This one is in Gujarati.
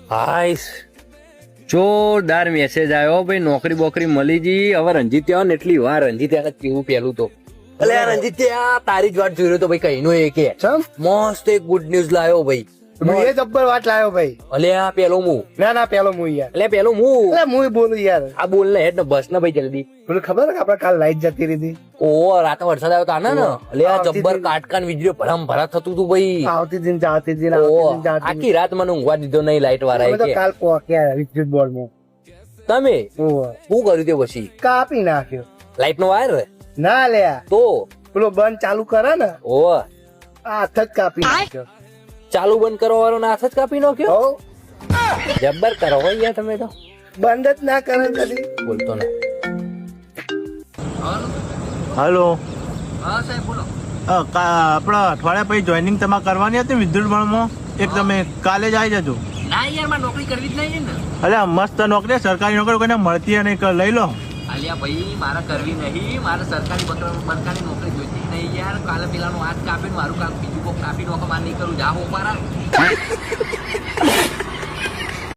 હાઈસ જોરદાર મેસેજ આવ્યો ભાઈ, નોકરી બોકરી મળી ગઈ. હવે રંજીત ત્યાં ને એટલી વાર રંજીત ત્યાં કેવું પેલું તો એટલે રંજીત ત્યાં તારી જ વાત જોઈ રહ્યો તો ભાઈ, કઈ નો એ કે મસ્ત એક ગુડ ન્યૂઝ લાવ્યો ભાઈ. એ જબ્બર વાત લાવ્યો ભાઈ. અલે આ પેલો હું ના પેલો હું યાર. એટલે પેલો હું બોલું યાર. આ બોલ ને હેડ ને બસ ને ભાઈ જલ્દી. પેલું ખબર કે આપડે કાલ લાઈટ જતી રહી હતી. ઓ રાતે વરસાદ આવ્યો તા ને એટલે આ જબ્બર કાટકાન વીજળીઓ ભરામ ભરા થતું તું ભાઈ. આવતી દિન જાતી દિન આખી રાત મને ઊંઘવા દીધો નહીં લાઈટ વાળા કે. કાલ પોક્યા વિદ્યુત બોર્ડ માં. તમે શું કર્યું તે પછી? કાપી નાખ્યો લાઈટ નો વાયર ના લ્યા. તો પેલો બંધ ચાલુ કરે ને ઓ હાથ જ કાપી નાખ્યો. ચાલુ બંધ કરવા વાળો હાથ જ કાપી નાખ્યો. જબ્બર કરો હોય યાર તમે તો. બંધ જ ના કરે કદી. બોલતો ને. હલો. હા સાહેબ બોલો. આપણા અઠવાડિયા પછી જોઈનિંગ તમારે કરવાની હતી વિદ્યુત ભવનમાં. એક તમે કાલે જ આવી જજો. ના યાર મારે નોકરી કરવી જ નહીં ને. અરે મસ્ત નોકરી, સરકારી નોકરી કોઈને મળતી નહીં, લઈ લો. અલ્યા ભાઈ મારે કરવી નહીં, મારે સરકારી બરકારી નોકરી જોઈતી નહીં યાર. કાલે પેલાનો હાથ કાપીને મારું કામ બીજું કોઈ કાપી નોખો મારે નહીં કરું. જા હો મારા